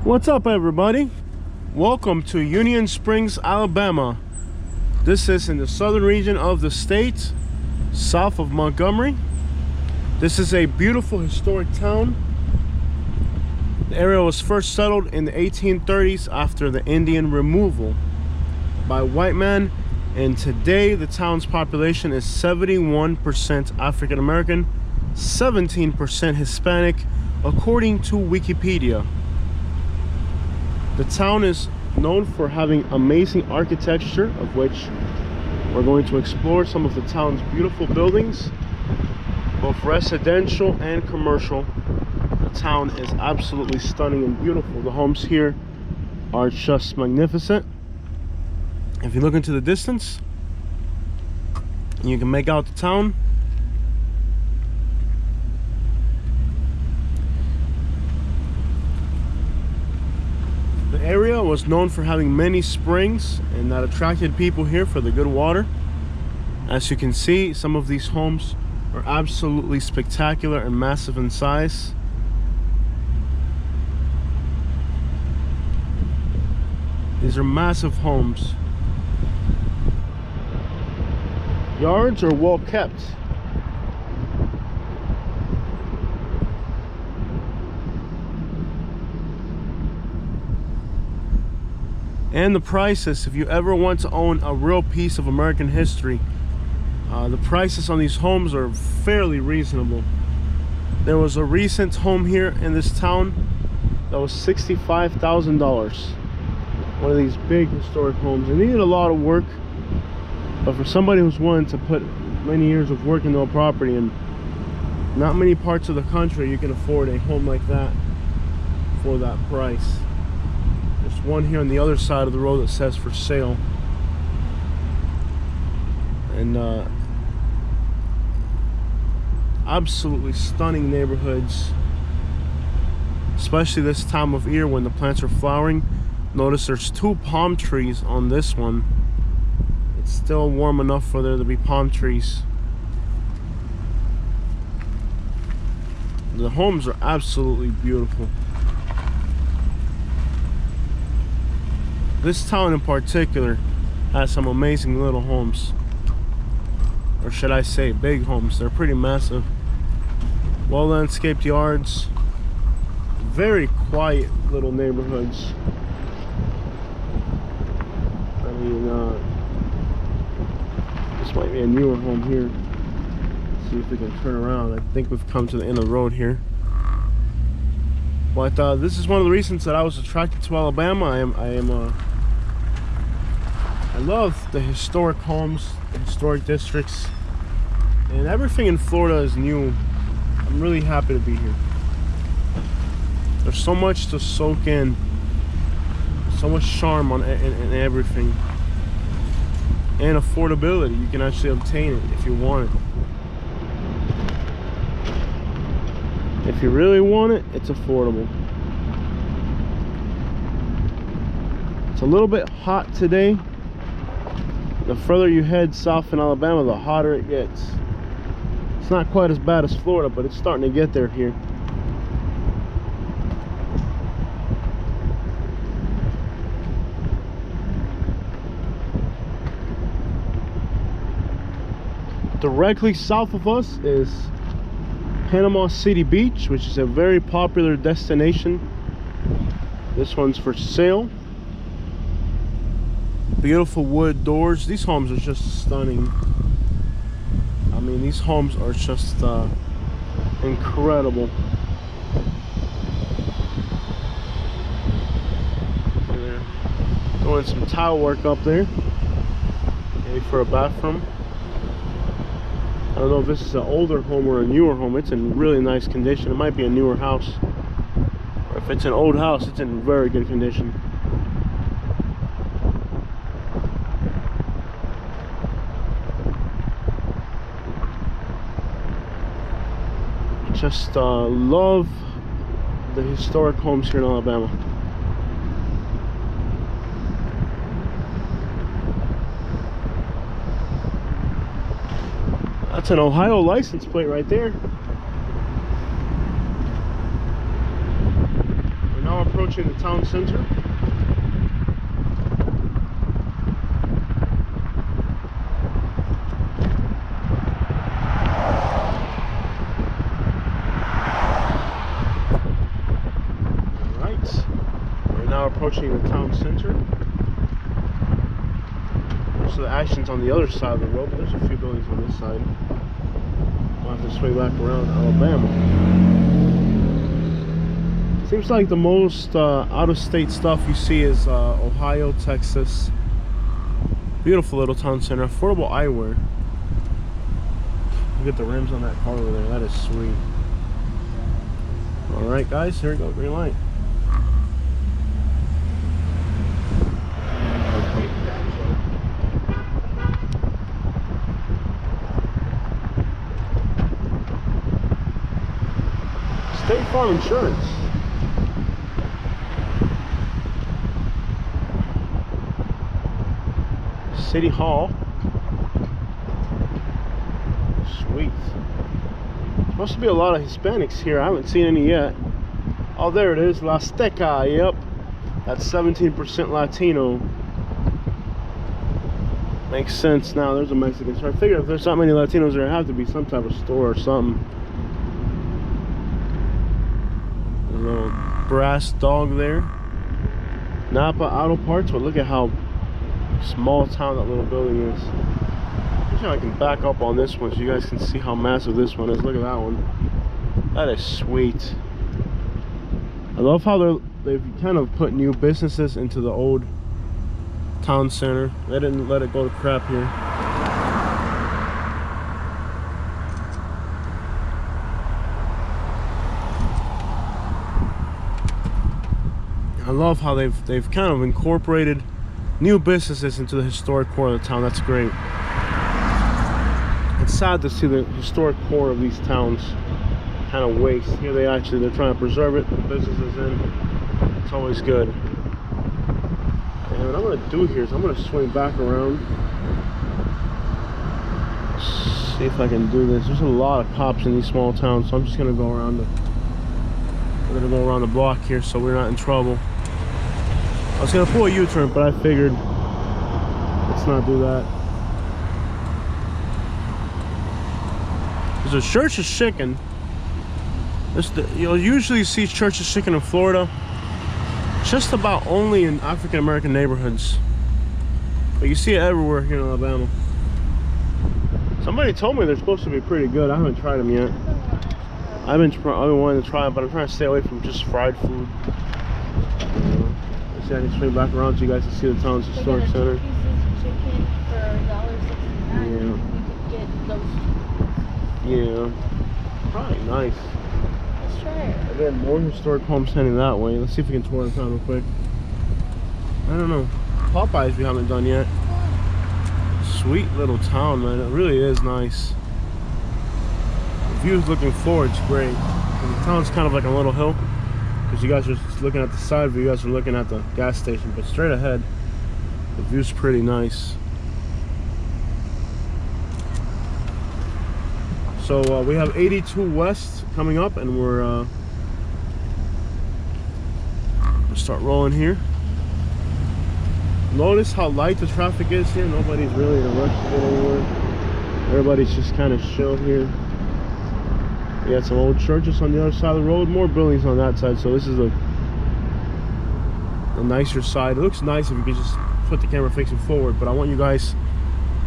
What's up, everybody? Welcome to Union Springs, Alabama. This is in the southern region of the state, south of Montgomery. This is a beautiful historic town. The area was first settled in the 1830s after the Indian removal by white men, and today the town's population is 71% African American, 17% Hispanic, according to Wikipedia. The town is known for having amazing architecture, of which we're going to explore some of the town's beautiful buildings, both residential and commercial. The town is absolutely stunning and beautiful. The homes here are just magnificent. If you look into the distance, you can make out the town. The area was known for having many springs, and that attracted people here for the good water. As you can see, some of these homes are absolutely spectacular and massive in size. These are massive homes. Yards are well kept. And the prices, if you ever want to own a real piece of American history, the prices on these homes are fairly reasonable. There was a recent home here in this town that was $65,000. One of these big historic homes. It needed a lot of work, but for somebody who's willing to put many years of work into a property, and not many parts of the country you can afford a home like that for that price. There's one here on the other side of the road that says for sale. And absolutely stunning neighborhoods, especially this time of year when the plants are flowering. Notice there's 2 palm trees on this one. It's still warm enough for there to be palm trees. The homes are absolutely beautiful. This town in particular has some amazing little homes, or should I say big homes. They're pretty massive. Well landscaped yards, very quiet little neighborhoods. I mean, this might be a newer home here. Let's see if we can turn around. I think we've come to the end of the road here. But this is one of the reasons that I was attracted to Alabama. I love the historic homes, the historic districts, and everything in Florida is new. I'm really happy to be here. There's so much to soak in, so much charm in everything, and affordability. You can actually obtain it if you want it. If you really want it, it's affordable. It's a little bit hot today. The further you head south in Alabama, the hotter it gets. It's not quite as bad as Florida, but it's starting to get there here. Directly south of us is Panama City Beach, which is a very popular destination. This one's for sale. Beautiful wood doors. These homes are just stunning. I mean, these homes are just incredible. They're doing some tile work up there, maybe for a bathroom. I don't know if this is an older home or a newer home. It's in really nice condition. It might be a newer house, or if it's an old house, it's in very good condition. Just love the historic homes here in Alabama. That's an Ohio license plate right there. We're now approaching approaching the town center. Approaching the town center. So the action's on the other side of the road, but there's a few buildings on this side. We'll have to swing back around Alabama. Seems like the most out-of-state stuff you see is Ohio, Texas. Beautiful little town center. Affordable eyewear. Look at the rims on that car over there. That is sweet. Alright guys, here we go. Green light. State Farm Insurance. City Hall. Sweet. Supposed to be a lot of Hispanics here. I haven't seen any yet. Oh, there it is. La Azteca. Yep. That's 17% Latino. Makes sense now. There's a Mexican store. I figure if there's that many Latinos, there have to be some type of store or something. A little brass dog there. Napa Auto Parts. But look at how small town that little building is. I'm sure I can back up on this one so you guys can see how massive this one is. Look at that one. That is sweet. I love how they've kind of put new businesses into the old town center. They didn't let it go to crap here. I love how they've kind of incorporated new businesses into the historic core of the town. That's great. It's sad to see the historic core of these towns kind of waste. Here they're trying to preserve it, the businesses in. It's always good. And what I'm going to do here is I'm going to swing back around. See if I can do this. There's a lot of cops in these small towns, so I'm just going to go around we're going to go around the block here so we're not in trouble. I was going to pull a U-turn, but I figured let's not do that. There's a Church's Chicken. You'll usually see Church's Chicken in Florida just about only in African American neighborhoods, but you see it everywhere here in Alabama. Somebody told me they're supposed to be pretty good. I haven't tried them yet. I've been wanting to try them, but I'm trying to stay away from just fried food. Let's see, I can swing back around so you guys can see the town's historic center. Chicken for $1.69. Yeah. You could get those. Yeah, probably nice. Let's try it. Again, more historic homes heading that way. Let's see if we can tour the town real quick. I don't know. Popeyes we haven't done yet. Sweet little town, man. It really is nice. The view's looking forward. It's great. And the town's kind of like a little hill because you guys are just looking at the side view. You guys are looking at the gas station, but straight ahead, the view's pretty nice. So we have 82 West coming up, and we're start rolling here. Notice how light the traffic is here. Nobody's really in a rush to get anywhere. Everybody's just kind of chill here. We got some old churches on the other side of the road, more buildings on that side. So this is a nicer side. It looks nice if you could just put the camera facing forward, but I want you guys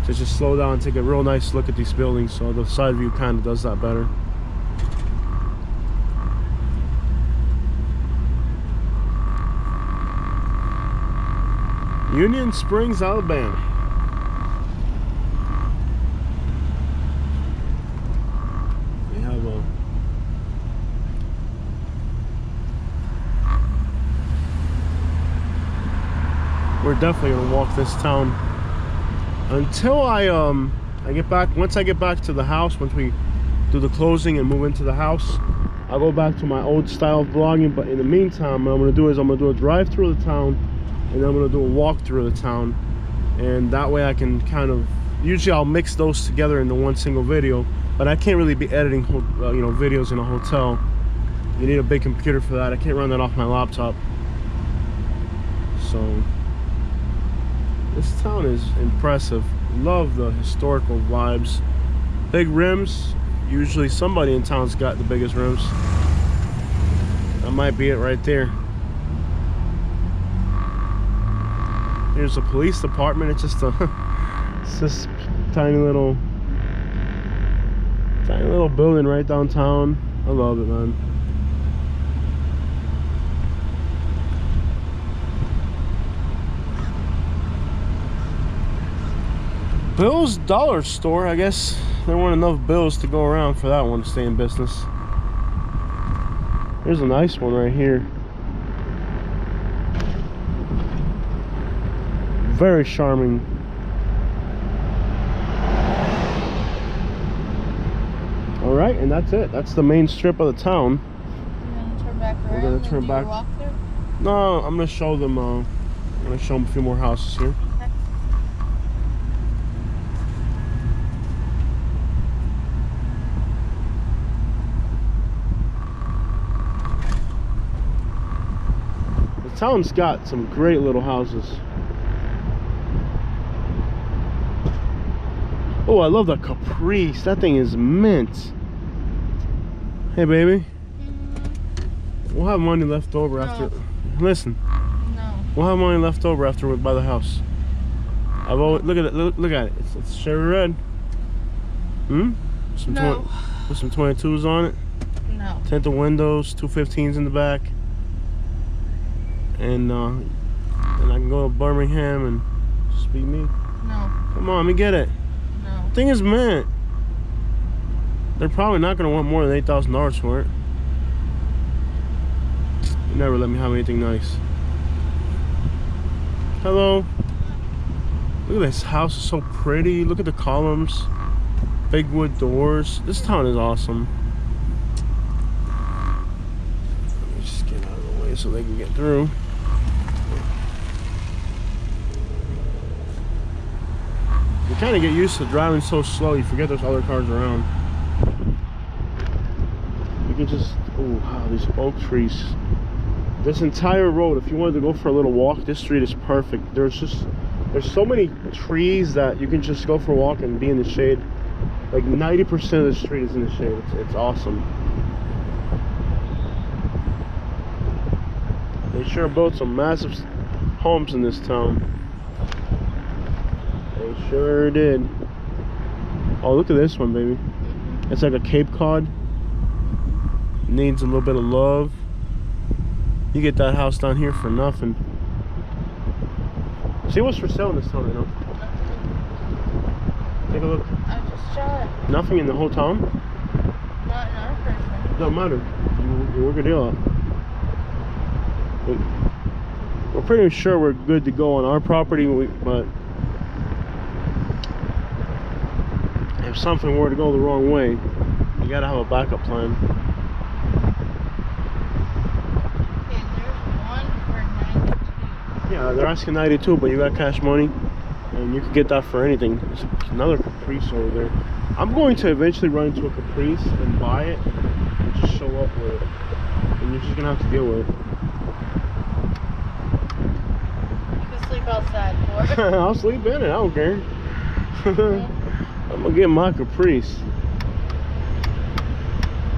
to just slow down and take a real nice look at these buildings, so the side view kind of does that better. Union Springs, Alabama. We have we're definitely gonna walk this town until I get back. Once I get back to the house, once we do the closing and move into the house, I'll go back to my old style of vlogging. But in the meantime, what I'm gonna do is I'm gonna do a drive through of the town, and then I'm gonna do a walk through of the town, and that way I can kind of, usually I'll mix those together into one single video, but I can't really be editing videos in a hotel. You need a big computer for that. I can't run that off my laptop. So this town is impressive. Love the historical vibes. Big rims. Usually somebody in town's got the biggest rims. That might be it right there. Here's the police department. It's just this tiny little building right downtown. I love it, man. Bill's Dollar Store. I guess there weren't enough bills to go around for that one to stay in business. Here's a nice one right here. Very charming. All right, and that's it. That's the main strip of the town. You're gonna turn back around. We're gonna turn back. Walk there? No, I'm gonna show them. I'm gonna show them a few more houses here. Okay. The town's got some great little houses. Oh, I love the Caprice. That thing is mint. Hey, baby. We'll have money left over after. Listen. No. We'll have money left over after we buy the house. I've always look at it. Look at it. It's cherry red. Some No. with some 22s on it. No. Tinted windows. 215s in the back. And I can go to Birmingham and just be me. No. Come on, let me get it. No. Thing is, man, they're probably not gonna want more than $8,000 for it. You never let me have anything nice. Hello. Look at this house, it's so pretty. Look at the columns, big wood doors. This town is awesome. Let me just get out of the way so they can get through. You kind of get used to driving so slow, you forget there's other cars around. You can just, oh wow, these oak trees. This entire road, if you wanted to go for a little walk, this street is perfect. There's so many trees that you can just go for a walk and be in the shade. Like 90% of the street is in the shade. It's awesome. They sure built some massive homes in this town. They sure did. Oh, look at this one, baby. It's like a Cape Cod. Needs a little bit of love. You get that house down here for nothing. See what's for sale in this town right now. Take a look. I just saw it. Nothing in the whole town? Not in our person. Don't matter. You work a deal out. We're pretty sure we're good to go on our property, but if something were to go the wrong way, you gotta have a backup plan. Okay, there's one for 92. Yeah, they're asking 92, but you got cash money, and you can get that for anything. There's another Caprice over there. I'm going to eventually run into a Caprice and buy it, and just show up with it, and you're just gonna have to deal with it. You can sleep outside for it. I'll sleep in it. I don't care. I'm gonna get my Caprice.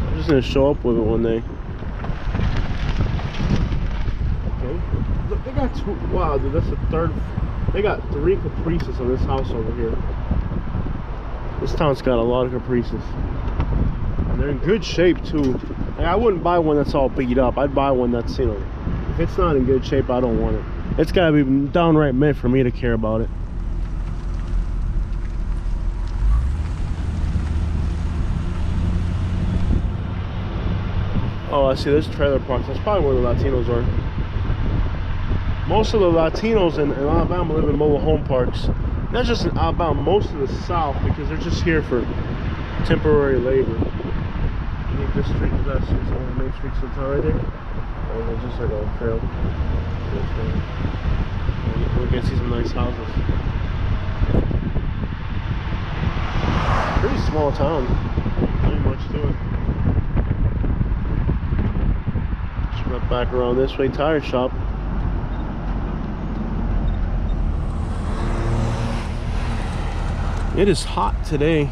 I'm just gonna show up with it one day. Okay. Look, they got two. Wow, dude, that's the third. They got 3 Caprices on this house over here. This town's got a lot of Caprices, and they're in good shape too. Like, I wouldn't buy one that's all beat up. I'd buy one that's, you know, if it's not in good shape, I don't want it. It's gotta be downright meant for me to care about it. Oh, I see, there's trailer parks. That's probably where the Latinos are. Most of the Latinos in Alabama live in mobile home parks. Not just in Alabama, most of the South, because they're just here for temporary labor. You think this street is one of the main streets of the town right there? Or is it just like a trail? We can see some nice houses. Pretty small town. Not much to it. Just went back around this way, tire shop. It is hot today.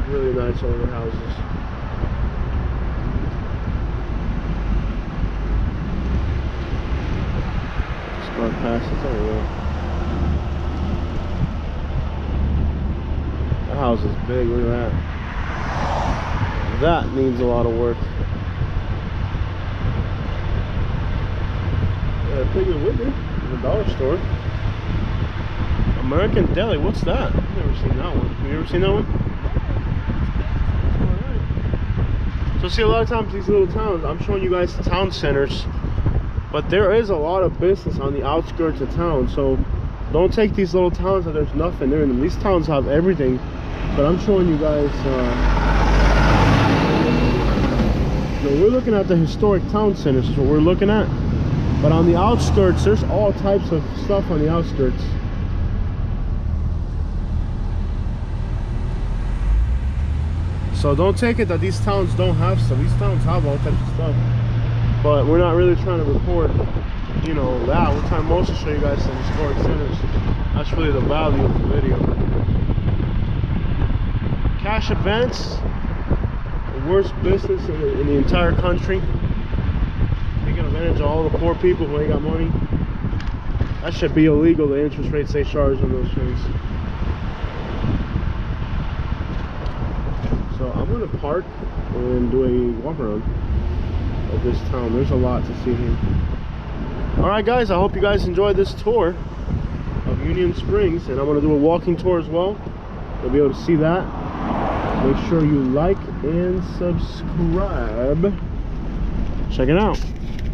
Really nice older houses. Just going past this over there. The house is big, look at that. That needs a lot of work. Yeah, take it with me to the dollar store. American Deli, what's that? I've never seen that one. Have you ever seen that one? So see, a lot of times these little towns, I'm showing you guys town centers, but there is a lot of business on the outskirts of town. So don't take these little towns that there's nothing there in them. These towns have everything, but I'm showing you guys, we're looking at the historic town centers is what we're looking at. But on the outskirts, there's all types of stuff on the outskirts. So don't take it that these towns don't have stuff. These towns have all types of stuff. But we're not really trying to record, you know, that. We're trying mostly to show you guys some historic centers. That's really the value of the video. Cash advance, the worst business in the entire country. Taking advantage of all the poor people who ain't got money. That should be illegal, the interest rates they charge on those things. So I'm going to park and do a walk around of this town. There's a lot to see here. Alright guys, I hope you guys enjoyed this tour of Union Springs, and I'm going to do a walking tour as well. You'll be able to see that. Make sure you like and subscribe. Check it out.